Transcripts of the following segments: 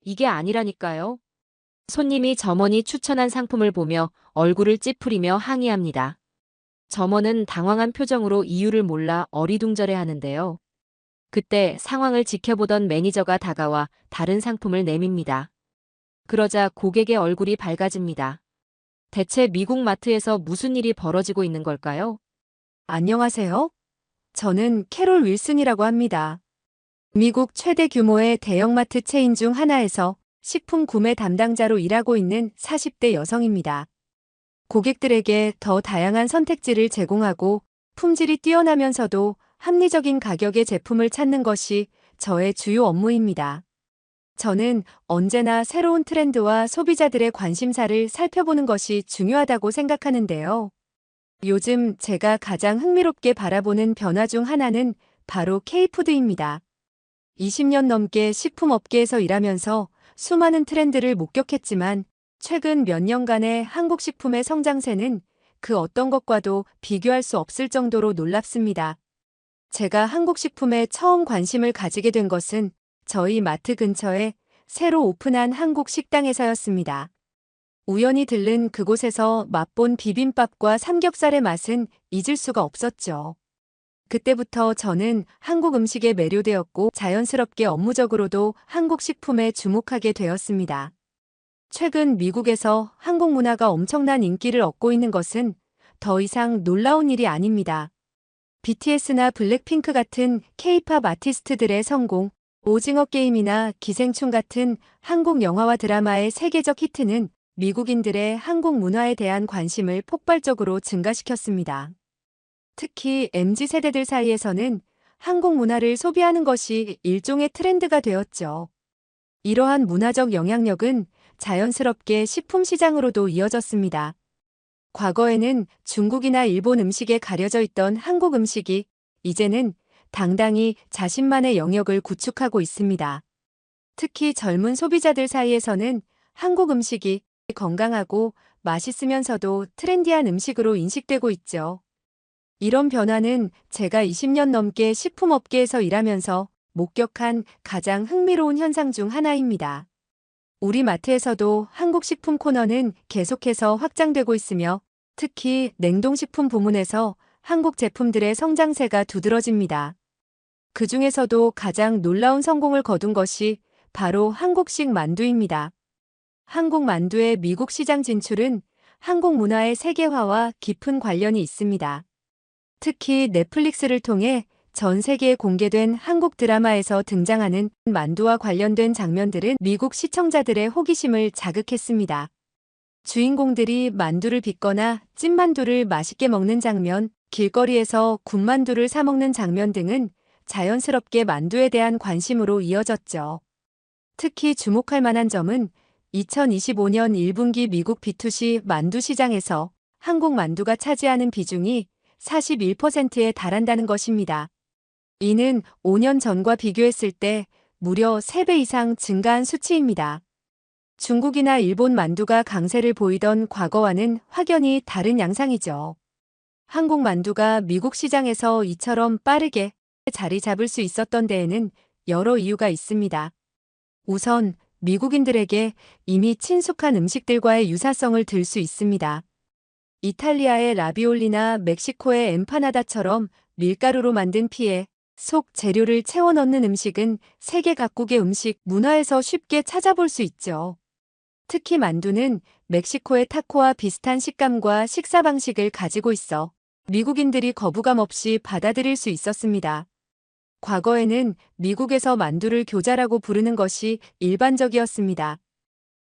이게 아니라니까요. 손님이 점원이 추천한 상품을 보며 얼굴을 찌푸리며 항의합니다. 점원은 당황한 표정으로 이유를 몰라 어리둥절해 하는데요. 그때 상황을 지켜보던 매니저가 다가와 다른 상품을 내밉니다. 그러자 고객의 얼굴이 밝아집니다. 대체 미국 마트에서 무슨 일이 벌어지고 있는 걸까요? 안녕하세요. 저는 캐롤 윌슨이라고 합니다. 미국 최대 규모의 대형마트 체인 중 하나에서 식품 구매 담당자로 일하고 있는 40대 여성입니다. 고객들에게 더 다양한 선택지를 제공하고 품질이 뛰어나면서도 합리적인 가격의 제품을 찾는 것이 저의 주요 업무입니다. 저는 언제나 새로운 트렌드와 소비자들의 관심사를 살펴보는 것이 중요하다고 생각하는데요. 요즘 제가 가장 흥미롭게 바라보는 변화 중 하나는 바로 K푸드입니다. 20년 넘게 식품업계에서 일하면서 수많은 트렌드를 목격했지만 최근 몇 년간의 한국 식품의 성장세는 그 어떤 것과도 비교할 수 없을 정도로 놀랍습니다. 제가 한국 식품에 처음 관심을 가지게 된 것은 저희 마트 근처에 새로 오픈한 한국 식당에서였습니다. 우연히 들른 그곳에서 맛본 비빔밥과 삼겹살의 맛은 잊을 수가 없었죠. 그때부터 저는 한국 음식에 매료되었고 자연스럽게 업무적으로도 한국 식품에 주목하게 되었습니다. 최근 미국에서 한국 문화가 엄청난 인기를 얻고 있는 것은 더 이상 놀라운 일이 아닙니다. BTS나 블랙핑크 같은 K-팝 아티스트들의 성공, 오징어 게임이나 기생충 같은 한국 영화와 드라마의 세계적 히트는 미국인들의 한국 문화에 대한 관심을 폭발적으로 증가시켰습니다. 특히 MZ세대들 사이에서는 한국 문화를 소비하는 것이 일종의 트렌드가 되었죠. 이러한 문화적 영향력은 자연스럽게 식품 시장으로도 이어졌습니다. 과거에는 중국이나 일본 음식에 가려져 있던 한국 음식이 이제는 당당히 자신만의 영역을 구축하고 있습니다. 특히 젊은 소비자들 사이에서는 한국 음식이 건강하고 맛있으면서도 트렌디한 음식으로 인식되고 있죠. 이런 변화는 제가 20년 넘게 식품업계에서 일하면서 목격한 가장 흥미로운 현상 중 하나입니다. 우리 마트에서도 한국 식품 코너는 계속해서 확장되고 있으며 특히 냉동식품 부문에서 한국 제품들의 성장세가 두드러집니다. 그 중에서도 가장 놀라운 성공을 거둔 것이 바로 한국식 만두입니다. 한국 만두의 미국 시장 진출은 한국 문화의 세계화와 깊은 관련이 있습니다. 특히 넷플릭스를 통해 전 세계에 공개된 한국 드라마에서 등장하는 만두와 관련된 장면들은 미국 시청자들의 호기심을 자극했습니다. 주인공들이 만두를 빚거나 찐만두를 맛있게 먹는 장면, 길거리에서 군만두를 사 먹는 장면 등은 자연스럽게 만두에 대한 관심으로 이어졌죠. 특히 주목할 만한 점은 2025년 1분기 미국 B2C 만두 시장에서 한국 만두가 차지하는 비중이 41%에 달한다는 것입니다. 이는 5년 전과 비교했을 때 무려 3배 이상 증가한 수치입니다. 중국이나 일본 만두가 강세를 보이던 과거와는 확연히 다른 양상이죠. 한국 만두가 미국 시장에서 이처럼 빠르게 자리 잡을 수 있었던 데에는 여러 이유가 있습니다. 우선 미국인들에게 이미 친숙한 음식들과의 유사성을 들 수 있습니다. 이탈리아의 라비올리나 멕시코의 엠파나다처럼 밀가루로 만든 피에 속 재료를 채워 넣는 음식은 세계 각국의 음식 문화에서 쉽게 찾아볼 수 있죠. 특히 만두는 멕시코의 타코와 비슷한 식감과 식사 방식을 가지고 있어 미국인들이 거부감 없이 받아들일 수 있었습니다. 과거에는 미국에서 만두를 교자라고 부르는 것이 일반적이었습니다.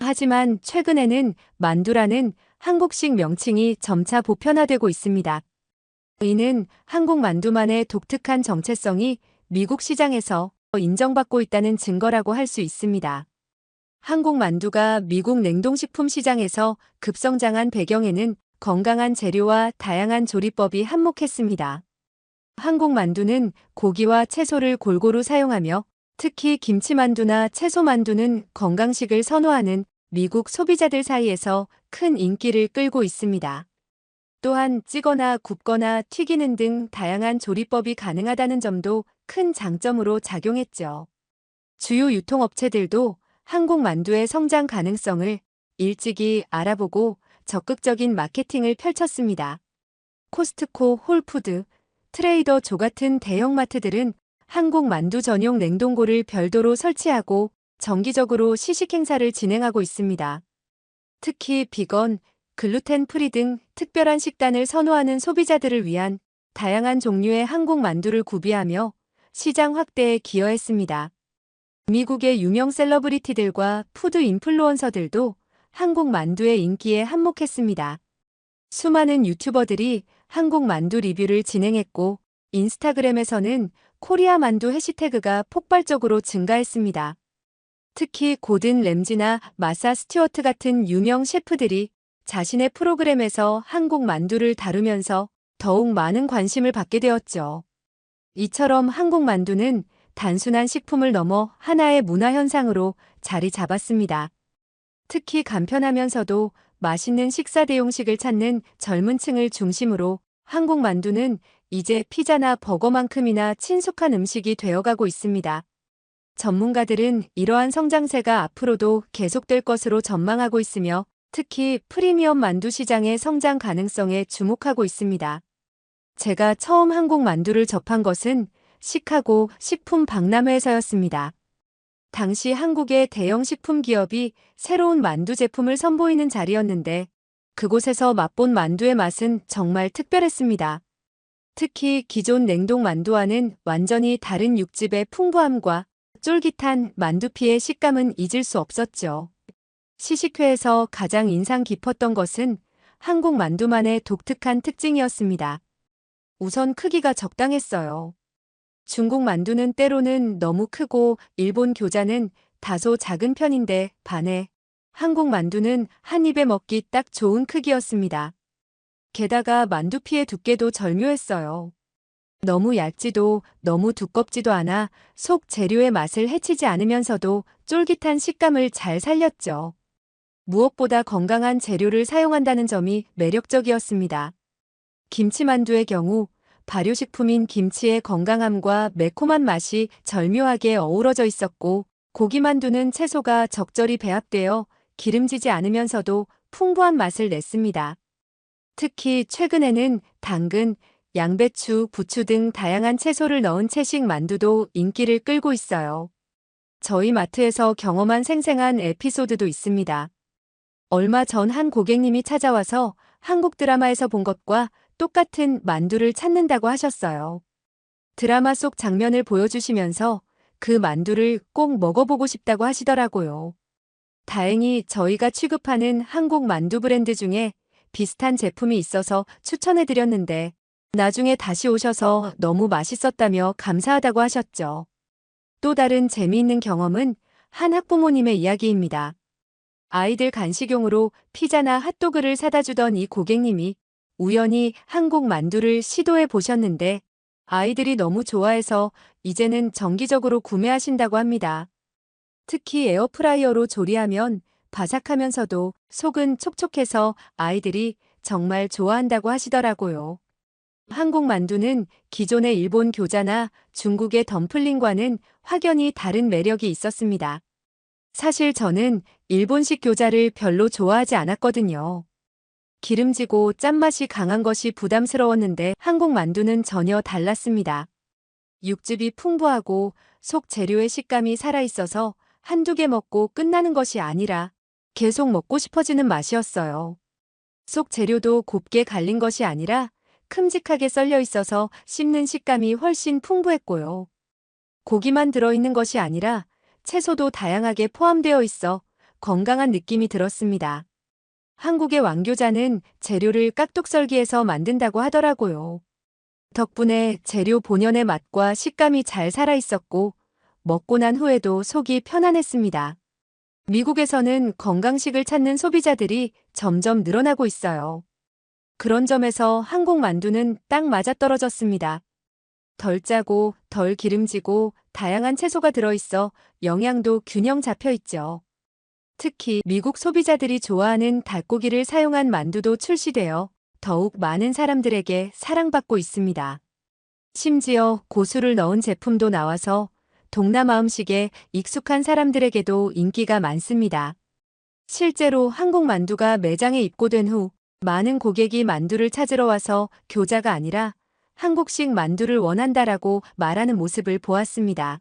하지만 최근에는 만두라는 한국식 명칭이 점차 보편화되고 있습니다. 이는 한국 만두만의 독특한 정체성이 미국 시장에서 인정받고 있다는 증거라고 할 수 있습니다. 한국 만두가 미국 냉동식품 시장에서 급성장한 배경에는 건강한 재료와 다양한 조리법이 한몫했습니다. 한국 만두는 고기와 채소를 골고루 사용하며 특히 김치만두나 채소만두는 건강식을 선호하는 미국 소비자들 사이에서 큰 인기를 끌고 있습니다. 또한 찌거나 굽거나 튀기는 등 다양한 조리법이 가능하다는 점도 큰 장점으로 작용했죠. 주요 유통업체들도 한국 만두의 성장 가능성을 일찍이 알아보고 적극적인 마케팅을 펼쳤습니다. 코스트코, 홀푸드, 트레이더 조 같은 대형마트들은 한국 만두 전용 냉동고를 별도로 설치하고 정기적으로 시식 행사를 진행하고 있습니다. 특히 비건, 글루텐 프리 등 특별한 식단을 선호하는 소비자들을 위한 다양한 종류의 한국 만두를 구비하며 시장 확대에 기여했습니다. 미국의 유명 셀러브리티들과 푸드 인플루언서들도 한국 만두의 인기에 한몫했습니다. 수많은 유튜버들이 한국 만두 리뷰를 진행했고, 인스타그램에서는 코리아 만두 해시태그가 폭발적으로 증가했습니다. 특히 고든 램지나 마사 스튜어트 같은 유명 셰프들이 자신의 프로그램에서 한국 만두를 다루면서 더욱 많은 관심을 받게 되었죠. 이처럼 한국 만두는 단순한 식품을 넘어 하나의 문화 현상으로 자리 잡았습니다. 특히 간편하면서도 맛있는 식사 대용식을 찾는 젊은 층을 중심으로 한국 만두는 이제 피자나 버거만큼이나 친숙한 음식이 되어가고 있습니다. 전문가들은 이러한 성장세가 앞으로도 계속될 것으로 전망하고 있으며 특히 프리미엄 만두 시장의 성장 가능성에 주목하고 있습니다. 제가 처음 한국 만두를 접한 것은 시카고 식품 박람회에서였습니다. 당시 한국의 대형 식품 기업이 새로운 만두 제품을 선보이는 자리였는데 그곳에서 맛본 만두의 맛은 정말 특별했습니다. 특히 기존 냉동 만두와는 완전히 다른 육즙의 풍부함과 쫄깃한 만두피의 식감은 잊을 수 없었죠. 시식회에서 가장 인상 깊었던 것은 한국 만두만의 독특한 특징이었습니다. 우선 크기가 적당했어요. 중국 만두는 때로는 너무 크고 일본 교자는 다소 작은 편인데 반해 한국 만두는 한 입에 먹기 딱 좋은 크기였습니다. 게다가 만두피의 두께도 절묘했어요. 너무 얇지도 너무 두껍지도 않아 속 재료의 맛을 해치지 않으면서도 쫄깃한 식감을 잘 살렸죠. 무엇보다 건강한 재료를 사용한다는 점이 매력적이었습니다. 김치만두의 경우 발효식품인 김치의 건강함과 매콤한 맛이 절묘하게 어우러져 있었고 고기만두는 채소가 적절히 배합되어 기름지지 않으면서도 풍부한 맛을 냈습니다. 특히 최근에는 당근, 양배추, 부추 등 다양한 채소를 넣은 채식 만두도 인기를 끌고 있어요. 저희 마트에서 경험한 생생한 에피소드도 있습니다. 얼마 전 한 고객님이 찾아와서 한국 드라마에서 본 것과 똑같은 만두를 찾는다고 하셨어요. 드라마 속 장면을 보여주시면서 그 만두를 꼭 먹어보고 싶다고 하시더라고요. 다행히 저희가 취급하는 한국 만두 브랜드 중에 비슷한 제품이 있어서 추천해드렸는데 나중에 다시 오셔서 너무 맛있었다며 감사하다고 하셨죠. 또 다른 재미있는 경험은 한 학부모님의 이야기입니다. 아이들 간식용으로 피자나 핫도그를 사다 주던 이 고객님이 우연히 한국 만두를 시도해 보셨는데 아이들이 너무 좋아해서 이제는 정기적으로 구매하신다고 합니다. 특히 에어프라이어로 조리하면 바삭하면서도 속은 촉촉해서 아이들이 정말 좋아한다고 하시더라고요. 한국 만두는 기존의 일본 교자나 중국의 덤플링과는 확연히 다른 매력이 있었습니다. 사실 저는 일본식 교자를 별로 좋아하지 않았거든요. 기름지고 짠맛이 강한 것이 부담스러웠는데 한국 만두는 전혀 달랐습니다. 육즙이 풍부하고 속 재료의 식감이 살아있어서 한두 개 먹고 끝나는 것이 아니라 계속 먹고 싶어지는 맛이었어요. 속 재료도 곱게 갈린 것이 아니라 큼직하게 썰려 있어서 씹는 식감이 훨씬 풍부했고요. 고기만 들어있는 것이 아니라 채소도 다양하게 포함되어 있어 건강한 느낌이 들었습니다. 한국의 왕교자는 재료를 깍둑썰기해서 만든다고 하더라고요. 덕분에 재료 본연의 맛과 식감이 잘 살아있었고 먹고 난 후에도 속이 편안했습니다. 미국에서는 건강식을 찾는 소비자들이 점점 늘어나고 있어요. 그런 점에서 한국 만두는 딱 맞아떨어졌습니다. 덜 짜고 덜 기름지고 다양한 채소가 들어있어 영양도 균형 잡혀 있죠. 특히 미국 소비자들이 좋아하는 닭고기를 사용한 만두도 출시되어 더욱 많은 사람들에게 사랑받고 있습니다. 심지어 고수를 넣은 제품도 나와서 동남아 음식에 익숙한 사람들에게도 인기가 많습니다. 실제로 한국 만두가 매장에 입고된 후 많은 고객이 만두를 찾으러 와서 교자가 아니라 한국식 만두를 원한다라고 말하는 모습을 보았습니다.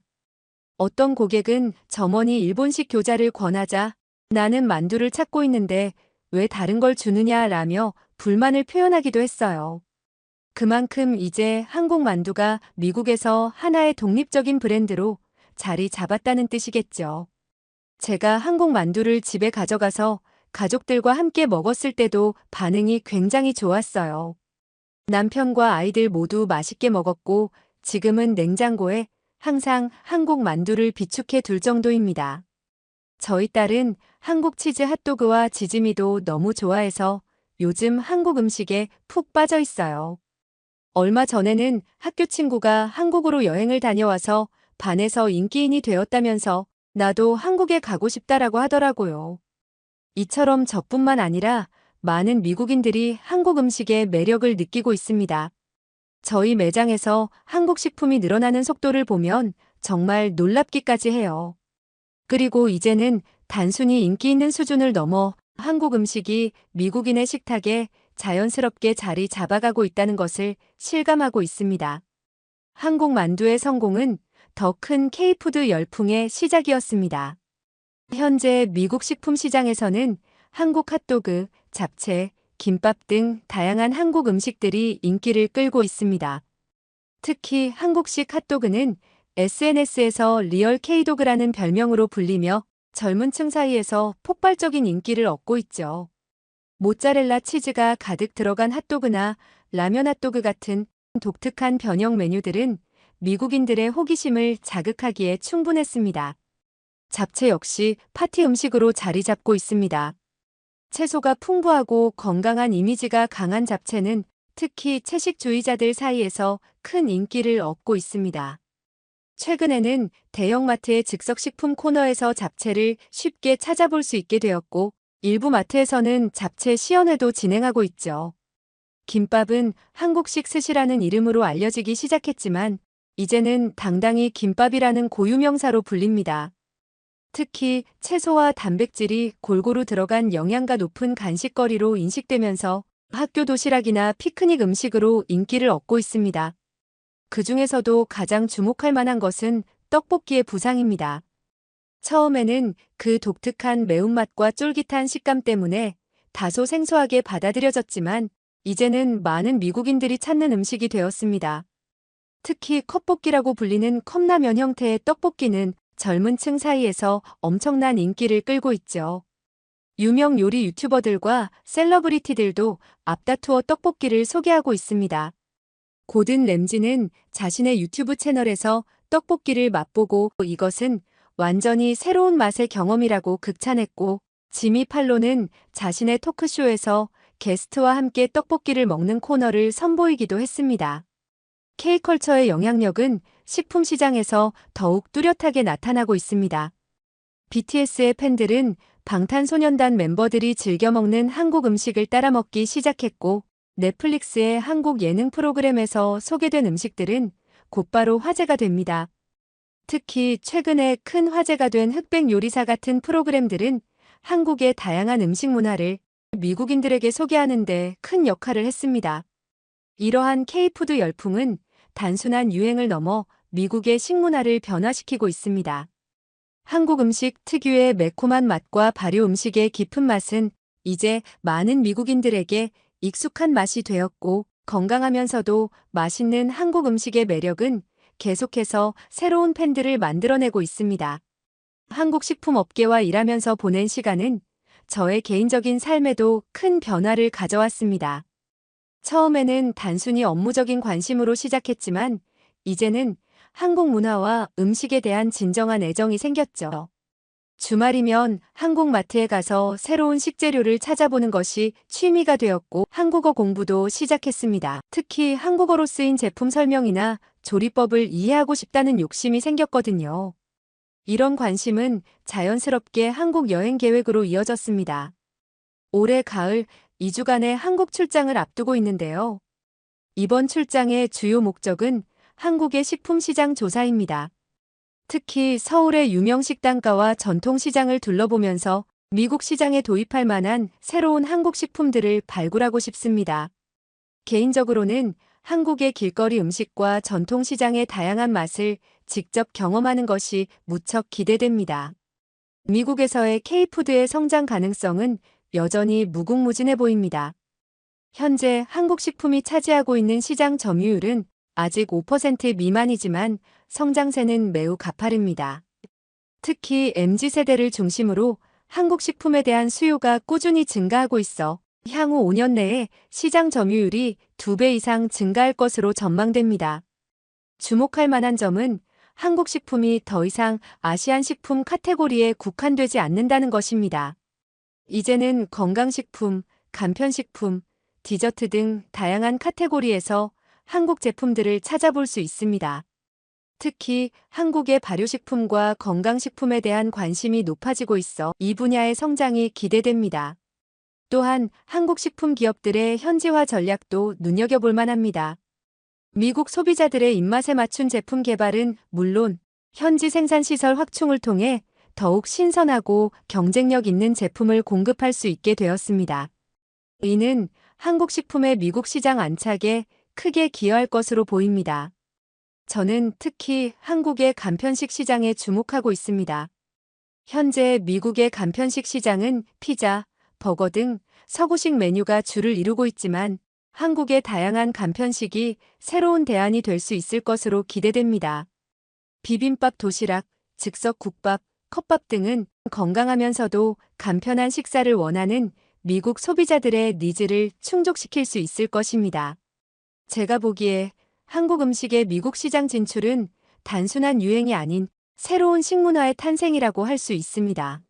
어떤 고객은 점원이 일본식 교자를 권하자 나는 만두를 찾고 있는데 왜 다른 걸 주느냐라며 불만을 표현하기도 했어요. 그만큼 이제 한국 만두가 미국에서 하나의 독립적인 브랜드로 자리 잡았다는 뜻이겠죠. 제가 한국 만두를 집에 가져가서 가족들과 함께 먹었을 때도 반응이 굉장히 좋았어요. 남편과 아이들 모두 맛있게 먹었고 지금은 냉장고에 항상 한국 만두를 비축해 둘 정도입니다. 저희 딸은 한국 치즈 핫도그와 지짐이도 너무 좋아해서 요즘 한국 음식에 푹 빠져 있어요. 얼마 전에는 학교 친구가 한국으로 여행을 다녀와서 반에서 인기인이 되었다면서 나도 한국에 가고 싶다라고 하더라고요. 이처럼 저뿐만 아니라 많은 미국인들이 한국 음식의 매력을 느끼고 있습니다. 저희 매장에서 한국 식품이 늘어나는 속도를 보면 정말 놀랍기까지 해요. 그리고 이제는 단순히 인기 있는 수준을 넘어 한국 음식이 미국인의 식탁에 자연스럽게 자리 잡아가고 있다는 것을 실감하고 있습니다. 한국 만두의 성공은 더 큰 K푸드 열풍의 시작이었습니다. 현재 미국 식품 시장에서는 한국 핫도그, 잡채, 김밥 등 다양한 한국 음식들이 인기를 끌고 있습니다. 특히 한국식 핫도그는 SNS에서 리얼 K도그라는 별명으로 불리며 젊은 층 사이에서 폭발적인 인기를 얻고 있죠. 모짜렐라 치즈가 가득 들어간 핫도그나 라면 핫도그 같은 독특한 변형 메뉴들은 미국인들의 호기심을 자극하기에 충분했습니다. 잡채 역시 파티 음식으로 자리 잡고 있습니다. 채소가 풍부하고 건강한 이미지가 강한 잡채는 특히 채식주의자들 사이에서 큰 인기를 얻고 있습니다. 최근에는 대형마트의 즉석식품 코너에서 잡채를 쉽게 찾아볼 수 있게 되었고, 일부 마트에서는 잡채 시연회도 진행하고 있죠. 김밥은 한국식 스시라는 이름으로 알려지기 시작했지만, 이제는 당당히 김밥이라는 고유명사로 불립니다. 특히 채소와 단백질이 골고루 들어간 영양가 높은 간식거리로 인식되면서 학교 도시락이나 피크닉 음식으로 인기를 얻고 있습니다. 그 중에서도 가장 주목할 만한 것은 떡볶이의 부상입니다. 처음에는 그 독특한 매운맛과 쫄깃한 식감 때문에 다소 생소하게 받아들여졌지만 이제는 많은 미국인들이 찾는 음식이 되었습니다. 특히 컵볶이라고 불리는 컵라면 형태의 떡볶이는 젊은 층 사이에서 엄청난 인기를 끌고 있죠. 유명 요리 유튜버들과 셀러브리티들도 앞다투어 떡볶이를 소개하고 있습니다. 고든 램지는 자신의 유튜브 채널에서 떡볶이를 맛보고 이것은 완전히 새로운 맛의 경험이라고 극찬했고, 지미 팔로는 자신의 토크쇼에서 게스트와 함께 떡볶이를 먹는 코너를 선보이기도 했습니다. K컬처의 영향력은 식품 시장에서 더욱 뚜렷하게 나타나고 있습니다. BTS의 팬들은 방탄소년단 멤버들이 즐겨 먹는 한국 음식을 따라 먹기 시작했고, 넷플릭스의 한국 예능 프로그램에서 소개된 음식들은 곧바로 화제가 됩니다. 특히 최근에 큰 화제가 된 흑백 요리사 같은 프로그램들은 한국의 다양한 음식 문화를 미국인들에게 소개하는 데 큰 역할을 했습니다. 이러한 K푸드 열풍은 단순한 유행을 넘어 미국의 식문화를 변화시키고 있습니다. 한국 음식 특유의 매콤한 맛과 발효 음식의 깊은 맛은 이제 많은 미국인들에게 익숙한 맛이 되었고, 건강하면서도 맛있는 한국 음식의 매력은 계속해서 새로운 팬들을 만들어내고 있습니다. 한국 식품업계와 일하면서 보낸 시간은 저의 개인적인 삶에도 큰 변화를 가져왔습니다. 처음에는 단순히 업무적인 관심으로 시작했지만 이제는 한국 문화와 음식에 대한 진정한 애정이 생겼죠. 주말이면 한국 마트에 가서 새로운 식재료를 찾아보는 것이 취미가 되었고, 한국어 공부도 시작했습니다. 특히 한국어로 쓰인 제품 설명이나 조리법을 이해하고 싶다는 욕심이 생겼거든요. 이런 관심은 자연스럽게 한국 여행 계획으로 이어졌습니다. 올해 가을 2주간의 한국 출장을 앞두고 있는데요. 이번 출장의 주요 목적은 한국의 식품 시장 조사입니다. 특히 서울의 유명 식당가와 전통시장을 둘러보면서 미국 시장에 도입할 만한 새로운 한국 식품들을 발굴하고 싶습니다. 개인적으로는 한국의 길거리 음식과 전통시장의 다양한 맛을 직접 경험하는 것이 무척 기대됩니다. 미국에서의 K푸드의 성장 가능성은 여전히 무궁무진해 보입니다. 현재 한국 식품이 차지하고 있는 시장 점유율은 아직 5% 미만이지만 성장세는 매우 가파릅니다. 특히 MZ세대를 중심으로 한국 식품에 대한 수요가 꾸준히 증가하고 있어 향후 5년 내에 시장 점유율이 2배 이상 증가할 것으로 전망됩니다. 주목할 만한 점은 한국 식품이 더 이상 아시안 식품 카테고리에 국한되지 않는다는 것입니다. 이제는 건강식품, 간편식품, 디저트 등 다양한 카테고리에서 한국 제품들을 찾아볼 수 있습니다. 특히 한국의 발효식품과 건강식품에 대한 관심이 높아지고 있어 이 분야의 성장이 기대됩니다. 또한 한국 식품 기업들의 현지화 전략도 눈여겨볼 만합니다. 미국 소비자들의 입맛에 맞춘 제품 개발은 물론 현지 생산시설 확충을 통해 더욱 신선하고 경쟁력 있는 제품을 공급할 수 있게 되었습니다. 이는 한국 식품의 미국 시장 안착에 크게 기여할 것으로 보입니다. 저는 특히 한국의 간편식 시장에 주목하고 있습니다. 현재 미국의 간편식 시장은 피자, 버거 등 서구식 메뉴가 주를 이루고 있지만 한국의 다양한 간편식이 새로운 대안이 될 수 있을 것으로 기대됩니다. 비빔밥, 도시락, 즉석국밥, 컵밥 등은 건강하면서도 간편한 식사를 원하는 미국 소비자들의 니즈를 충족시킬 수 있을 것입니다. 제가 보기에 한국 음식의 미국 시장 진출은 단순한 유행이 아닌 새로운 식문화의 탄생이라고 할 수 있습니다.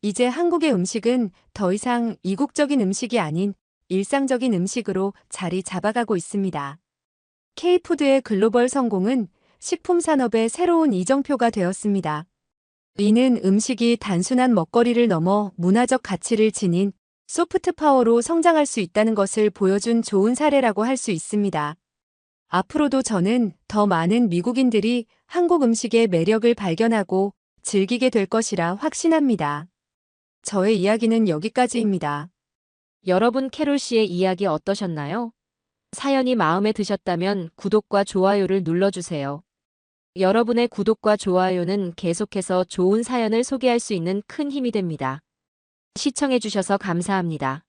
이제 한국의 음식은 더 이상 이국적인 음식이 아닌 일상적인 음식으로 자리 잡아가고 있습니다. K푸드의 글로벌 성공은 식품 산업의 새로운 이정표가 되었습니다. 이는 음식이 단순한 먹거리를 넘어 문화적 가치를 지닌 소프트 파워로 성장할 수 있다는 것을 보여준 좋은 사례라고 할 수 있습니다. 앞으로도 저는 더 많은 미국인들이 한국 음식의 매력을 발견하고 즐기게 될 것이라 확신합니다. 저의 이야기는 여기까지입니다. 여러분, 캐롤 씨의 이야기 어떠셨나요? 사연이 마음에 드셨다면 구독과 좋아요를 눌러주세요. 여러분의 구독과 좋아요는 계속해서 좋은 사연을 소개할 수 있는 큰 힘이 됩니다. 시청해주셔서 감사합니다.